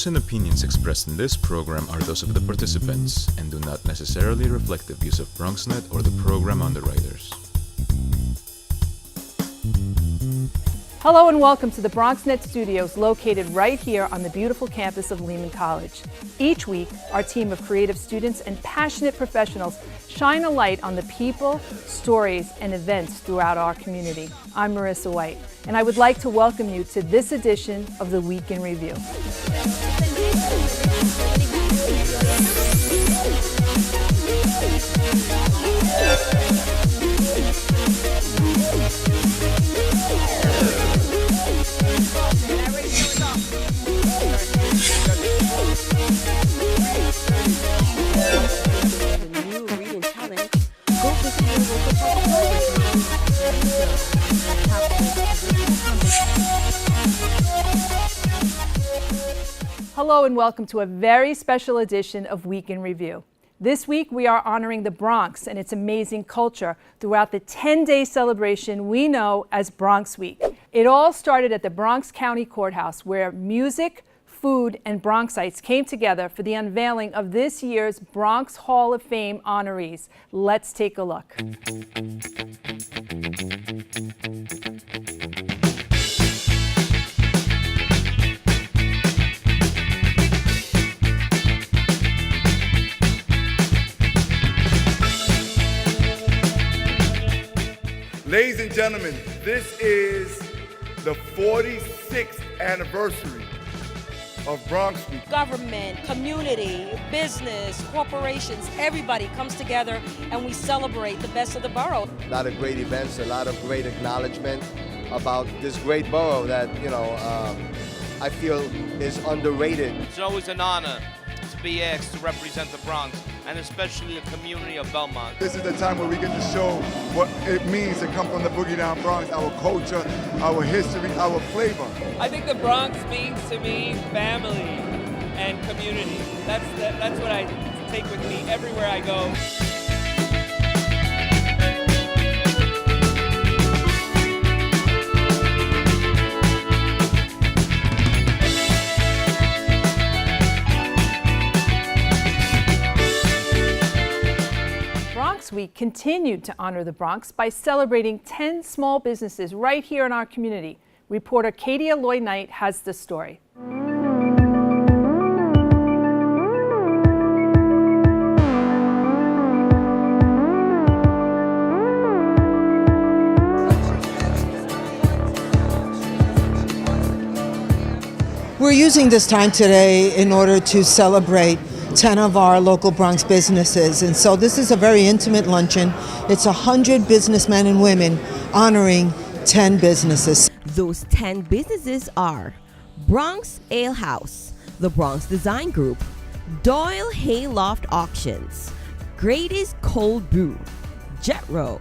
views and opinions expressed in this program are those of the participants and do not necessarily reflect the views of BronxNet or the program underwriters. Hello and welcome to the BronxNet studios located right here on the beautiful campus of Lehman College. Each week, our team of creative students and passionate professionals shine a light on the people, stories, and events throughout our community. I'm Marissa White, and I would like to welcome you to this edition of the Week in Review. Hello and welcome to a very special edition of Week in Review. This week we are honoring the Bronx and its amazing culture throughout the 10-day celebration we know as BronxWeek. It all started at the Bronx County Courthouse where music, food, and Bronxites came together for the unveiling of this year's Bronx Hall of Fame honorees. Let's take a look. Ladies and gentlemen, this is the 46th anniversary of BronxWeek. Government, community, business, corporations, everybody comes together and we celebrate the best of the borough. A lot of great events, a lot of great acknowledgement about this great borough that, I feel is underrated. It's always an honor to be asked to represent the Bronx, and especially the community of Belmont. This is the time where we get to show what it means to come from the Boogie Down Bronx, our culture, our history, our flavor. I think the Bronx means to me family and community. That's what I take with me everywhere I go. BronxWeek continued to honor the Bronx by celebrating 10 small businesses right here in our community. Reporter Katia Lloyd-Knight has the story. We're using this time today in order to celebrate 10 of our local Bronx businesses. And so this is a very intimate luncheon. It's 100 businessmen and women honoring 10 businesses. Those 10 businesses are Bronx Ale House, the Bronx Design Group, Doyle Hayloft Auctions, Grady's Cold Brew, Jetro,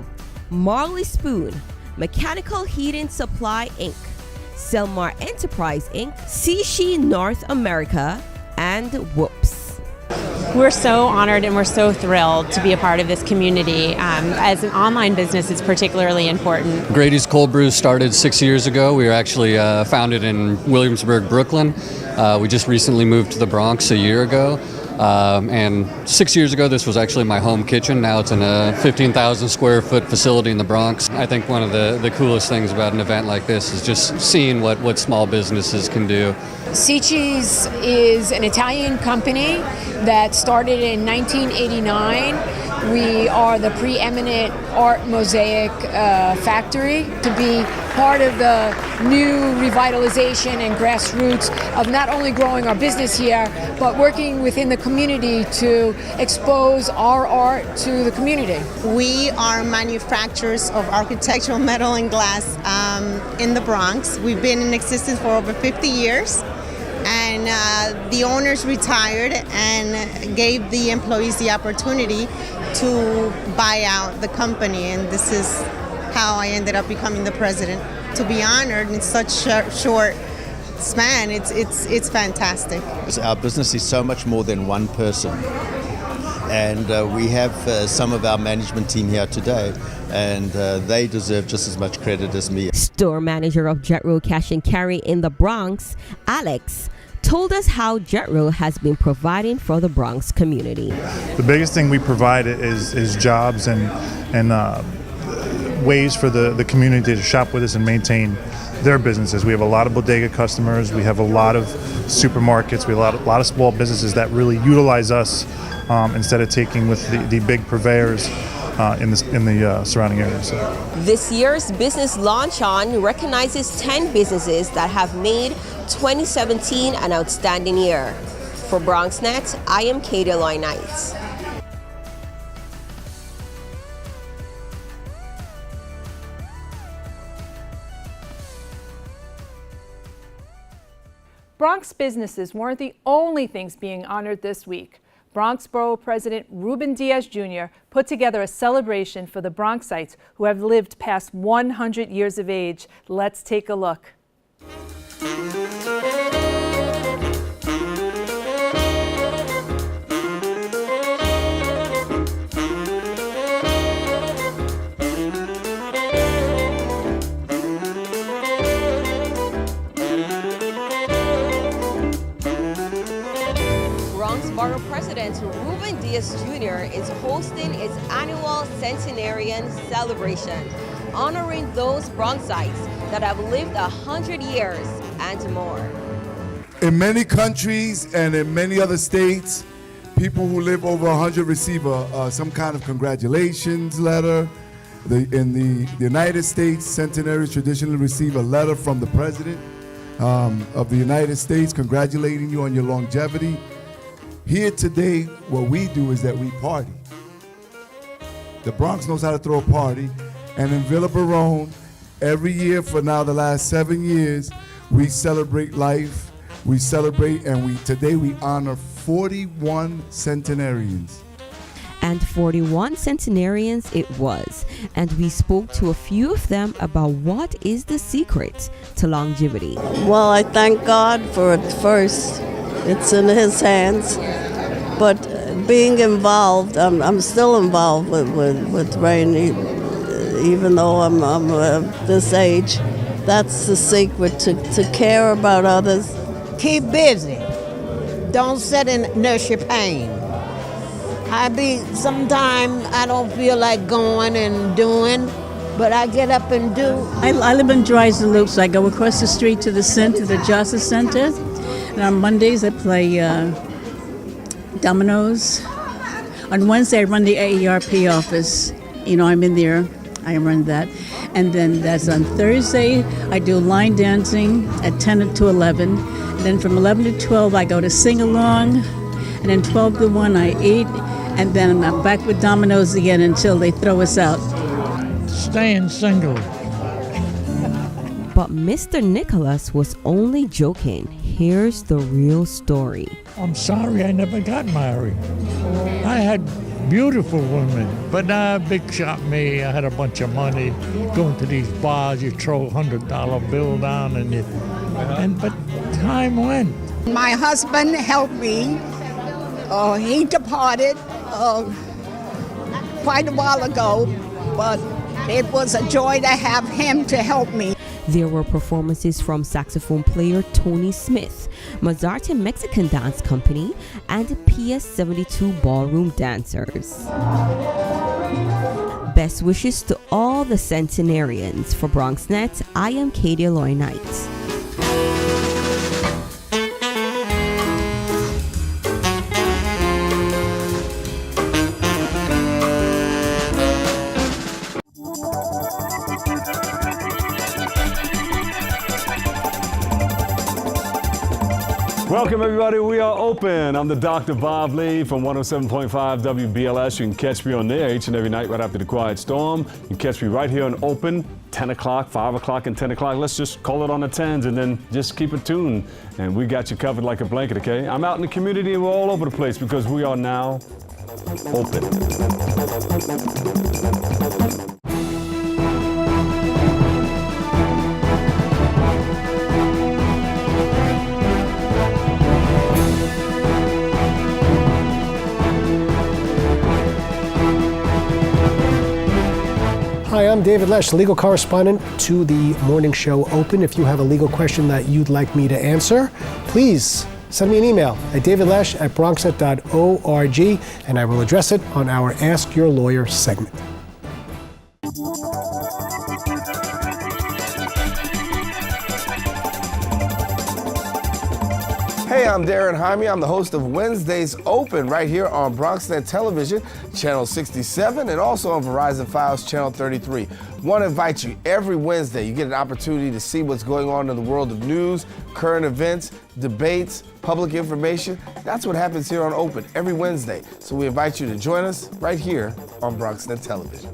Marley Spoon, Mechanical Heating Supply Inc., Selmar Enterprise Inc., Sishi North America, and Whoops. We're so honored and we're so thrilled to be a part of this community. As an online business, it's particularly important. Grady's Cold Brew started 6 years ago. We were actually founded in Williamsburg, Brooklyn. We just recently moved to the Bronx a year ago. And 6 years ago, this was actually my home kitchen. Now it's in a 15,000 square foot facility in the Bronx. I think one of the coolest things about an event like this is just seeing what small businesses can do. Sici's is an Italian company that started in 1989. We are the preeminent art mosaic factory to be part of the new revitalization and grassroots of not only growing our business here, but working within the community to expose our art to the community. We are manufacturers of architectural metal and glass in the Bronx. We've been in existence for over 50 years. And the owners retired and gave the employees the opportunity to buy out the company, and this is how I ended up becoming the president. To be honored in such short span, it's fantastic. Our business is so much more than one person, and we have some of our management team here today, and they deserve just as much credit as me. Store manager of Jetro Cash and Carry in the Bronx, Alex, told us how JetRo has been providing for the Bronx community. The biggest thing we provide is jobs and ways for the community to shop with us and maintain their businesses. We have a lot of bodega customers. We have a lot of supermarkets. We have a lot of small businesses that really utilize us instead of taking with the big purveyors in the surrounding areas. This year's Business Launch-On recognizes 10 businesses that have made 2017 an outstanding year. For BronxNet, I am Katie Loy-Knight. Bronx businesses weren't the only things being honored this week. Bronx Borough President Ruben Diaz Jr. put together a celebration for the Bronxites who have lived past 100 years of age. Let's take a look. Borough President Ruben Diaz Jr. is hosting its annual Centenarian celebration, honoring those Bronxites that have lived 100 years and more. In many countries and in many other states, people who live over 100 receive some kind of congratulations letter. In the United States, centenarians traditionally receive a letter from the President of the United States congratulating you on your longevity. Here today, what we do is that we party. The Bronx knows how to throw a party, and in Villa Barone, every year for now the last 7 years, we celebrate life, we celebrate, and today we honor 41 centenarians. And 41 centenarians it was, and we spoke to a few of them about what is the secret to longevity. Well, I thank God for it first. It's in His hands, but being involved, I'm still involved with Rain, even though I'm this age. That's the secret, to care about others. Keep busy. Don't sit and nurse your pain. Sometimes I don't feel like going and doing, but I get up and do. I live in Dreiser Loop, so I go across the street to the center, the Justice Center. And on Mondays, I play dominoes. On Wednesday, I run the AARP office. I'm in there. I run that. And then that's on Thursday, I do line dancing at 10 to 11. And then from 11 to 12, I go to sing-along. And then 12 to 1, I eat. And then I'm back with dominoes again until they throw us out. Staying single. But Mr. Nicholas was only joking. Here's the real story. I'm sorry I never got married. I had beautiful women, but now big shot me. I had a bunch of money. Going to these bars, you throw $100 bill down, but time went. My husband helped me. He departed quite a while ago, but it was a joy to have him to help me. There were performances from saxophone player Tony Smith, Mazarte Mexican Dance Company, and PS72 ballroom dancers. Best wishes to all the centenarians. For BronxNet, I am Katie Loy-Knight. Welcome everybody, we are open. I'm the Dr. Bob Lee from 107.5 WBLS. You can catch me on there each and every night right after the Quiet Storm. You can catch me right here on Open, 10 o'clock, 5 o'clock, and 10 o'clock. Let's just call it on the 10s and then just keep it tuned. And we got you covered like a blanket, okay? I'm out in the community and we're all over the place because we are now open. Hi, I'm David Lesh, legal correspondent to the morning show Open. If you have a legal question that you'd like me to answer, please send me an email at davidlesh@bronxnet.org, and I will address it on our Ask Your Lawyer segment. Hey, I'm Darren Jaime. I'm the host of Wednesdays Open right here on BronxNet Television, Channel 67, and also on Verizon Files, Channel 33. Want to invite you every Wednesday. You get an opportunity to see what's going on in the world of news, current events, debates, public information. That's what happens here on Open every Wednesday. So we invite you to join us right here on BronxNet Television.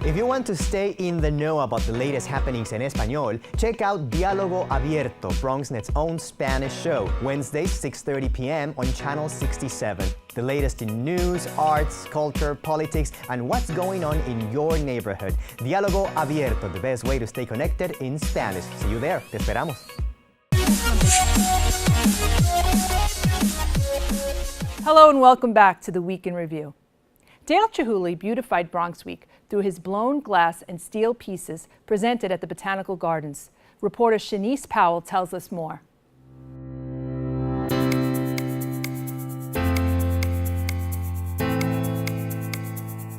If you want to stay in the know about the latest happenings in Español, check out Diálogo Abierto, BronxNet's own Spanish show, Wednesdays, 6:30 p.m. on Channel 67. The latest in news, arts, culture, politics, and what's going on in your neighborhood. Diálogo Abierto, the best way to stay connected in Spanish. See you there. Te esperamos. Hello and welcome back to the Week in Review. Dale Chihuly beautified BronxWeek through his blown glass and steel pieces presented at the Botanical Gardens. Reporter Shanice Powell tells us more.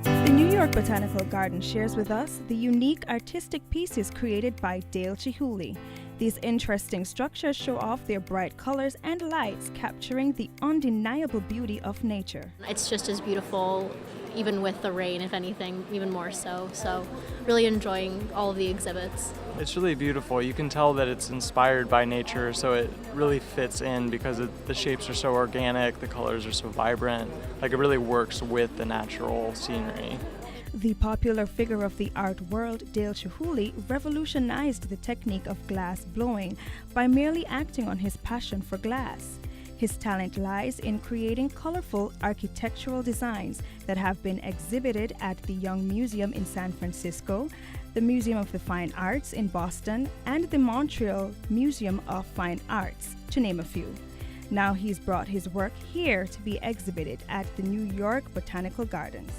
The New York Botanical Garden shares with us the unique artistic pieces created by Dale Chihuly. These interesting structures show off their bright colors and lights, capturing the undeniable beauty of nature. It's just as beautiful, even with the rain, if anything, even more so. So really enjoying all of the exhibits. It's really beautiful. You can tell that it's inspired by nature, so it really fits in because the shapes are so organic, the colors are so vibrant. Like, it really works with the natural scenery. The popular figure of the art world, Dale Chihuly, revolutionized the technique of glass blowing by merely acting on his passion for glass. His talent lies in creating colorful architectural designs that have been exhibited at the Young Museum in San Francisco, the Museum of the Fine Arts in Boston, and the Montreal Museum of Fine Arts, to name a few. Now he's brought his work here to be exhibited at the New York Botanical Gardens.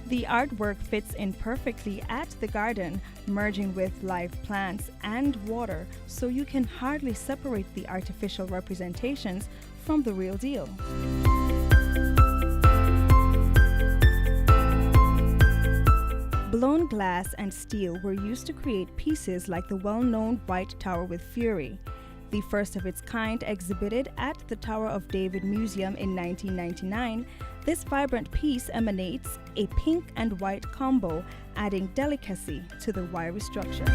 The artwork fits in perfectly at the garden, merging with live plants and water, so you can hardly separate the artificial representations from the real deal. Blown glass and steel were used to create pieces like the well-known White Tower with Fury, the first of its kind exhibited at the Tower of David Museum in 1999. This vibrant piece emanates a pink and white combo, adding delicacy to the wiry structure.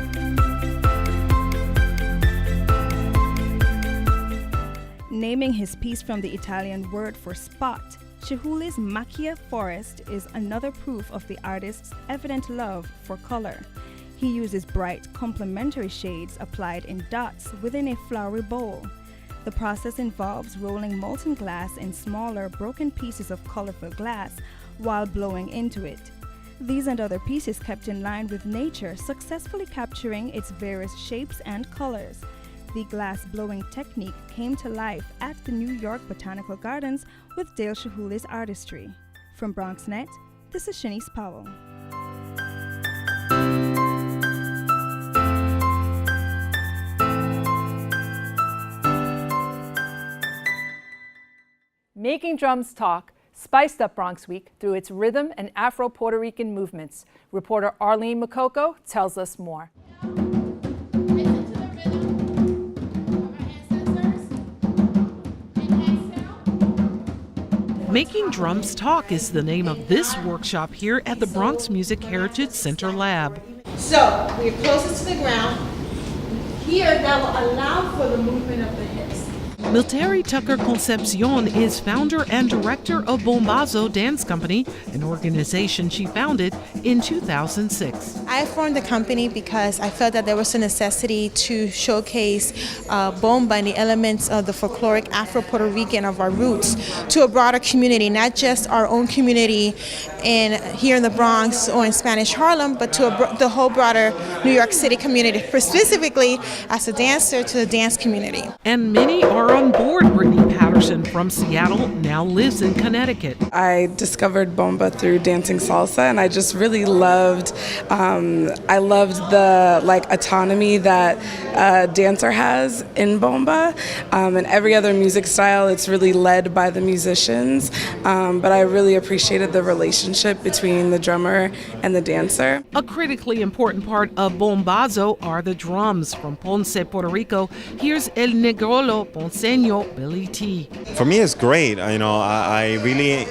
Naming his piece from the Italian word for spot, Chihuly's Macchia Forest is another proof of the artist's evident love for color. He uses bright, complementary shades applied in dots within a flowery bowl. The process involves rolling molten glass in smaller, broken pieces of colorful glass while blowing into it. These and other pieces kept in line with nature, successfully capturing its various shapes and colors. The glass blowing technique came to life at the New York Botanical Gardens with Dale Chihuly's artistry. From BronxNet, this is Shanice Powell. Making Drums Talk spiced up BronxWeek through its rhythm and Afro-Puerto Rican movements. Reporter Arlene Makoko tells us more. Making Drums Talk is the name of this workshop here at the Bronx Music Heritage Center Lab. So we're closest to the ground. Here, that will allow for the movement of the hips. Milteri Tucker Concepcion is founder and director of Bombazo Dance Company, an organization she founded in 2006. I formed the company because I felt that there was a necessity to showcase bomba and the elements of the folkloric Afro-Puerto Rican of our roots to a broader community, not just our own community here in the Bronx or in Spanish Harlem, but to the whole broader New York City community, specifically as a dancer to the dance community. And many are on board bringing pattern Patterson from Seattle now lives in Connecticut. I discovered bomba through dancing salsa, and I just really loved. I loved the autonomy that a dancer has in bomba, and every other music style. It's really led by the musicians, but I really appreciated the relationship between the drummer and the dancer. A critically important part of bombazo are the drums. From Ponce, Puerto Rico, here's El Negrolo Ponceño Billy T. For me, it's great. I really,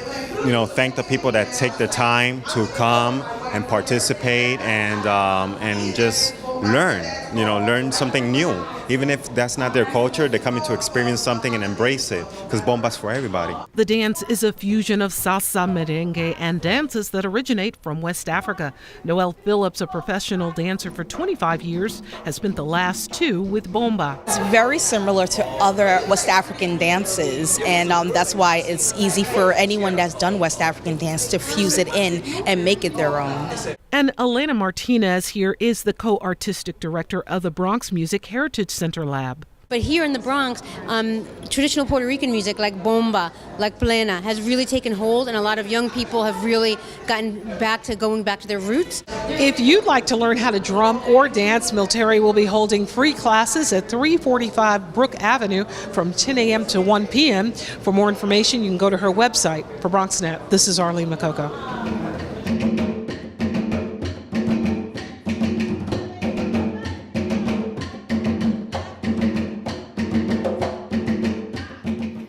thank the people that take the time to come and participate and just learn something new. Even if that's not their culture, they're coming to experience something and embrace it, because bomba's for everybody. The dance is a fusion of salsa, merengue, and dances that originate from West Africa. Noelle Phillips, a professional dancer for 25 years, has spent the last 2 with bomba. It's very similar to other West African dances, and that's why it's easy for anyone that's done West African dance to fuse it in and make it their own. And Elena Martinez here is the co-artistic director of the Bronx Music Heritage Center Lab. But here in the Bronx, traditional Puerto Rican music like bomba, like plena, has really taken hold, and a lot of young people have really going back to their roots. If you'd like to learn how to drum or dance, Milteri will be holding free classes at 345 Brook Avenue from 10 a.m. to 1 p.m. For more information, you can go to her website. For BronxNet, this is Arlene Makoko.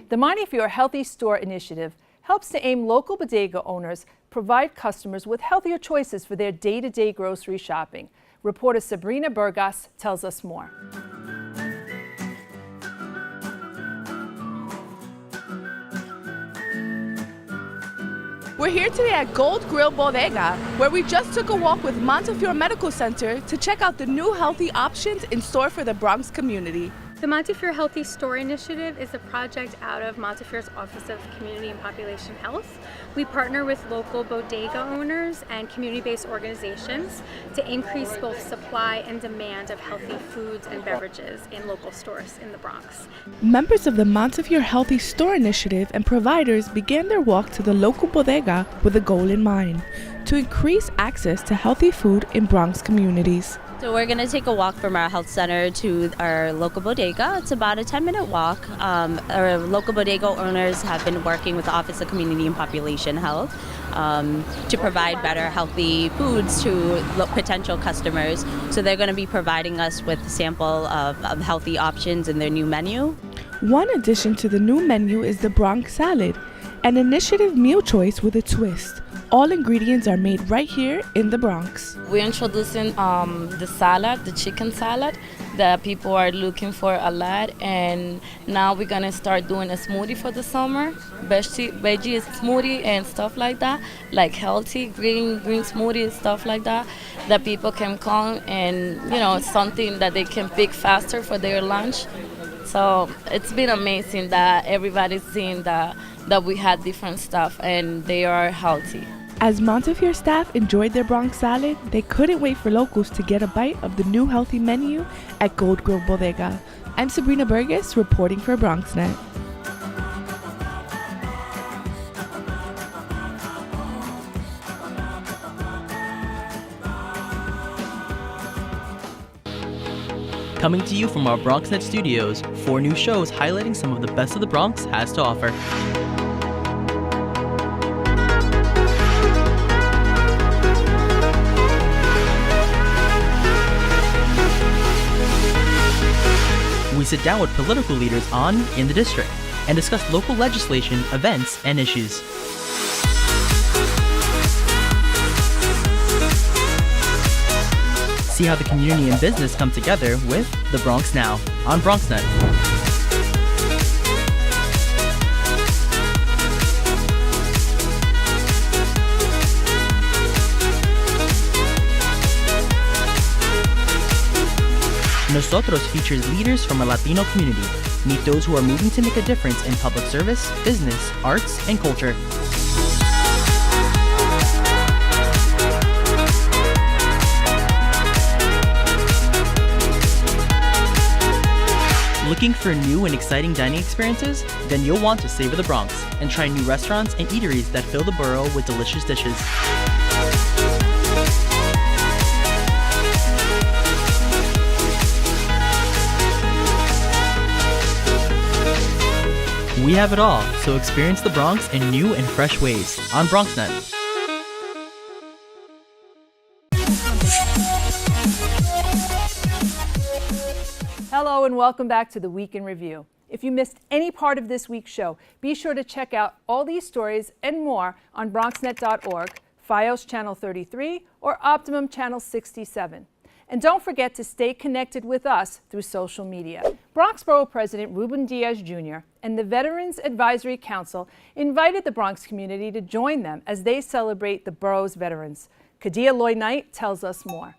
The Money for Your Healthy Store initiative helps to aim local bodega owners provide customers with healthier choices for their day-to-day grocery shopping. Reporter Sabrina Burgas tells us more. We're here today at Gold Grill Bodega, where we just took a walk with Montefiore Medical Center to check out the new healthy options in store for the Bronx community. The Montefiore Healthy Store Initiative is a project out of Montefiore's Office of Community and Population Health. We partner with local bodega owners and community-based organizations to increase both supply and demand of healthy foods and beverages in local stores in the Bronx. Members of the Montefiore Healthy Store Initiative and providers began their walk to the local bodega with a goal in mind: to increase access to healthy food in Bronx communities. So we're going to take a walk from our health center to our local bodega. It's about a 10-minute walk. Our local bodega owners have been working with the Office of Community and Population Health to provide better healthy foods to potential customers. So they're going to be providing us with a sample of healthy options in their new menu. One addition to the new menu is the Bronx Salad, an initiative meal choice with a twist. All ingredients are made right here in the Bronx. We're introducing the salad, the chicken salad, that people are looking for a lot. And now we're gonna start doing a smoothie for the summer, veggie smoothie and stuff like that, like healthy green smoothie, stuff like that, that people can come and, something that they can pick faster for their lunch. So it's been amazing that everybody's seeing that we had different stuff and they are healthy. As Montefiore staff enjoyed their Bronx salad, they couldn't wait for locals to get a bite of the new healthy menu at Gold Grill Bodega. I'm Sabrina Burgess, reporting for BronxNet. Coming to you from our BronxNet studios, 4 new shows highlighting some of the best of the Bronx has to offer. We sit down with political leaders on In the District and discuss local legislation, events, and issues. See how the community and business come together with The Bronx Now on BronxNet. Nosotros features leaders from our Latino community. Meet those who are moving to make a difference in public service, business, arts, and culture. Looking for new and exciting dining experiences? Then you'll want to savor the Bronx and try new restaurants and eateries that fill the borough with delicious dishes. We have it all, so experience the Bronx in new and fresh ways on BronxNet. Hello and welcome back to the Week in Review. If you missed any part of this week's show, be sure to check out all these stories and more on BronxNet.org, FiOS Channel 33, or Optimum Channel 67. And don't forget to stay connected with us through social media. Bronx Borough President Ruben Diaz Jr. and the Veterans Advisory Council invited the Bronx community to join them as they celebrate the borough's veterans. Kadia Lloyd-Knight tells us more.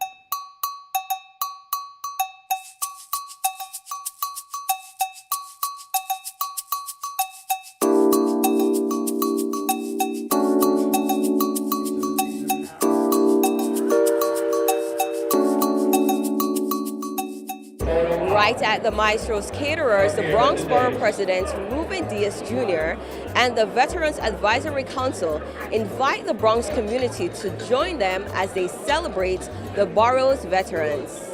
Right at the Maestro's Caterers, the Bronx Borough President Ruben Diaz Jr. and the Veterans Advisory Council invite the Bronx community to join them as they celebrate the borough's veterans.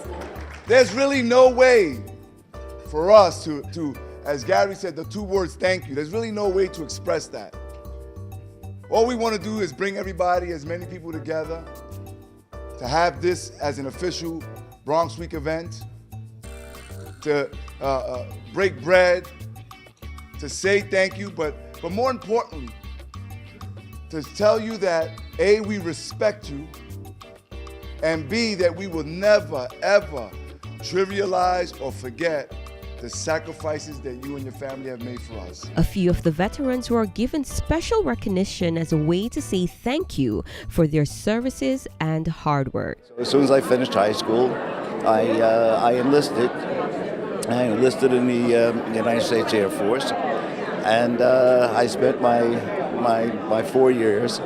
There's really no way for us to, as Gary said, the two words thank you, there's really no way to express that. All we want to do is bring everybody, as many people together, to have this as an official BronxWeek event, to break bread, to say thank you, but more importantly, to tell you that A, we respect you, and B, that we will never, ever trivialize or forget the sacrifices that you and your family have made for us. A few of the veterans were given special recognition as a way to say thank you for their services and hard work. So as soon as I finished high school, I enlisted. I enlisted in the United States Air Force, and I spent my 4 years.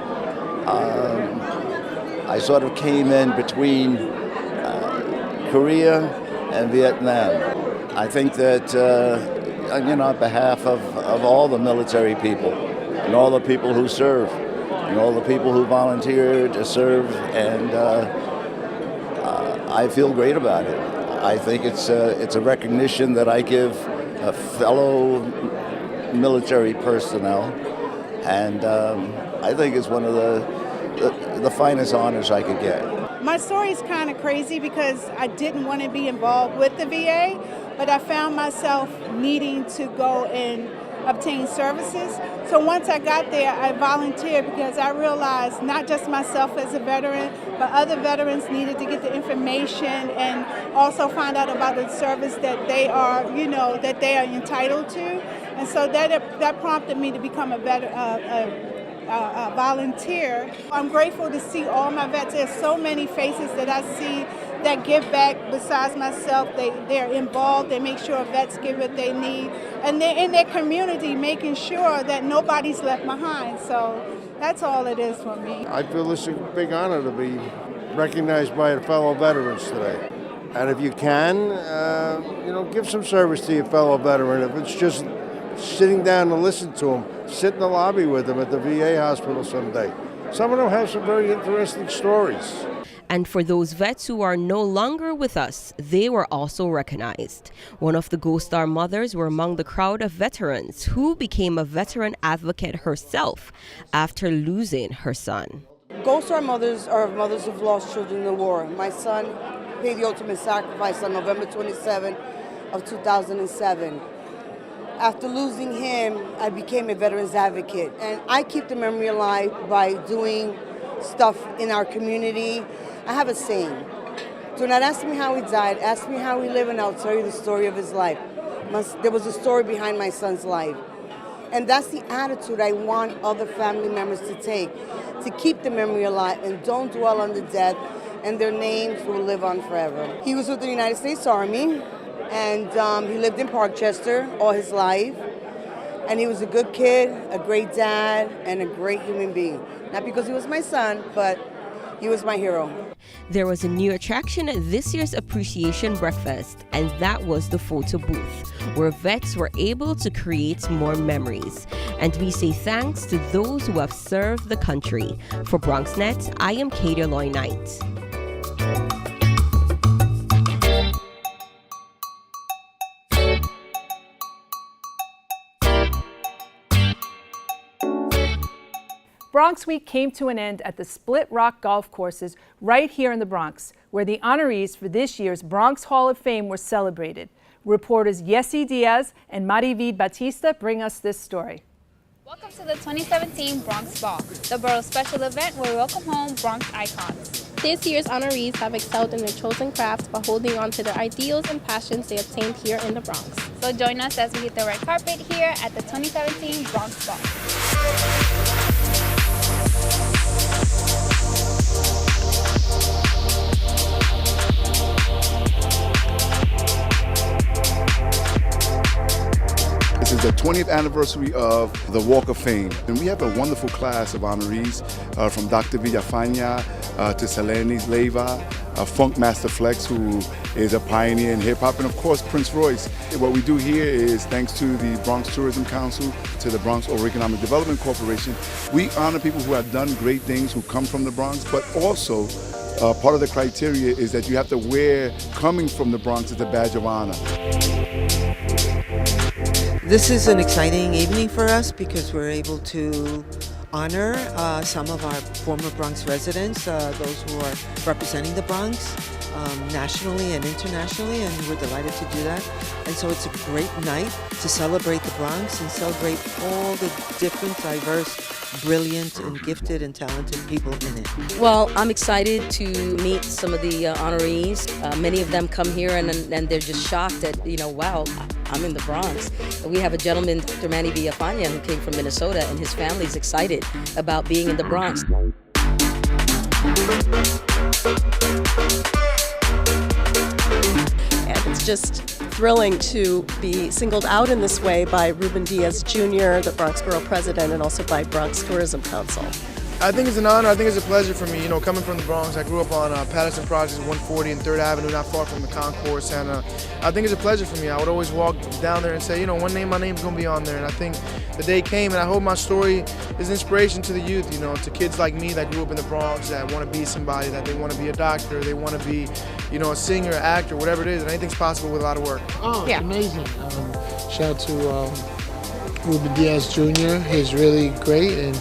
I sort of came in between Korea and Vietnam. I think that, on behalf of all the military people and all the people who serve and all the people who volunteered to serve, and I feel great about it. I think it's a recognition that I give fellow military personnel, and I think it's one of the finest honors I could get. My story is kind of crazy because I didn't want to be involved with the VA, but I found myself needing to go and obtain services. So once I got there, I volunteered because I realized not just myself as a veteran, but other veterans needed to get the information and also find out about the service that they are, that they are entitled to. And so that prompted me to become a volunteer. I'm grateful to see all my vets. There's so many faces that I see that give back besides myself. They're involved. They make sure vets get what they need. And they're in their community making sure that nobody's left behind. So that's all it is for me. I feel this is a big honor to be recognized by fellow veterans today. And if you can, give some service to your fellow veteran. If it's just sitting down to listen to them, sit in the lobby with them at the VA hospital someday. Some of them have some very interesting stories. And for those vets who are no longer with us, they were also recognized. One of the Gold Star mothers were among the crowd of veterans who became a veteran advocate herself after losing her son. Gold Star mothers are mothers who've lost children in the war. My son paid the ultimate sacrifice on November 27 of 2007. After losing him, I became a veterans advocate. And I keep the memory alive by doing stuff in our community. I have a saying: do not ask me how he died, ask me how he lived, and I'll tell you the story of his life. There was a story behind my son's life. And that's the attitude I want other family members to take, to keep the memory alive and don't dwell on the death, and their names will live on forever. He was with the United States Army, and he lived in Parkchester all his life. And he was a good kid, a great dad, and a great human being. Not because he was my son, but He was my hero. There was a new attraction at this year's Appreciation Breakfast, and that was the photo booth, where vets were able to create more memories. And we say thanks to those who have served the country. For BronxNet, I am Katie Loy Knight. Bronx Week came to an end at the Split Rock golf courses right here in the Bronx, where the honorees for this year's Bronx Hall of Fame were celebrated. Reporters Yessi Diaz and Marivid Batista bring us this story. Welcome to the 2017 Bronx Ball, the borough's special event where we welcome home Bronx icons. This year's honorees have excelled in their chosen crafts by holding on to their ideals and passions they obtained here in the Bronx. So join us as we hit the red carpet here at the 2017 Bronx Ball. This is the 20th anniversary of the Walk of Fame. And we have a wonderful class of honorees from Dr. Villafana to Selenis Leyva, Funk Master Flex, who is a pioneer in hip hop, and of course Prince Royce. What we do here is, thanks to the Bronx Tourism Council, to the Bronx Over Economic Development Corporation, we honor people who have done great things, who come from the Bronx, but also part of the criteria is that you have to wear coming from the Bronx as a badge of honor. This is an exciting evening for us because we're able to honor some of our former Bronx residents, those who are representing the Bronx nationally and internationally, and we're delighted to do that. And so it's a great night to celebrate the Bronx and celebrate all the different, diverse, brilliant and gifted and talented people in it. Well, I'm excited to meet some of the honorees. Many of them come here and they're just shocked that, wow, I'm in the Bronx. We have a gentleman, Dr. Manny Villafana, who came from Minnesota, and his family's excited about being in the Bronx. And it's just thrilling to be singled out in this way by Ruben Diaz Jr., the Bronx Borough President, and also by Bronx Tourism Council. I think it's an honor. I think it's a pleasure for me. Coming from the Bronx, I grew up on Patterson Projects, 140 and 3rd Avenue, not far from the concourse, and I think it's a pleasure for me. I would always walk down there and say, one day my name's going to be on there, and I think the day came, and I hope my story is inspiration to the youth, to kids like me that grew up in the Bronx, that want to be somebody, that they want to be a doctor, they want to be, a singer, actor, whatever it is, and anything's possible with a lot of work. Oh, yeah. Amazing. Shout out to Ruben Diaz Jr. He's really great, and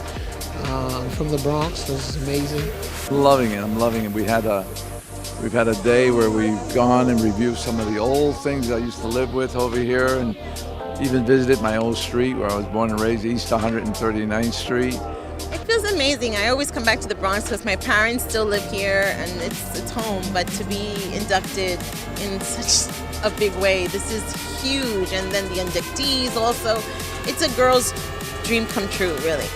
from the Bronx. This is amazing. I'm loving it. We've had a day where we've gone and reviewed some of the old things I used to live with over here, and even visited my old street where I was born and raised, East 139th Street. It feels amazing. I always come back to the Bronx because my parents still live here and it's home, but to be inducted in such a big way, this is huge. And then the inductees also, it's a girl's dream come true, really.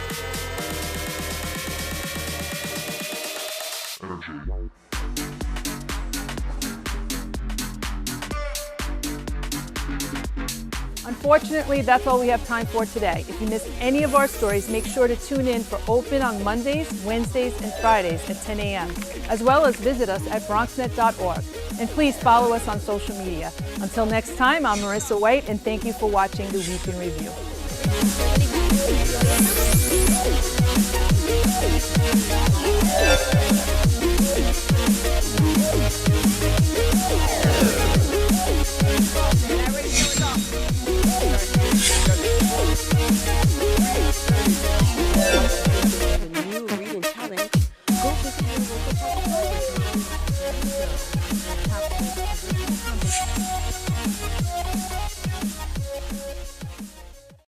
Unfortunately, that's all we have time for today. If you missed any of our stories, make sure to tune in for Open on Mondays, Wednesdays, and Fridays at 10 a.m., as well as visit us at BronxNet.org. And please follow us on social media. Until next time, I'm Marissa White, and thank you for watching The Week in Review. New reading challenge. Go visit your local public library.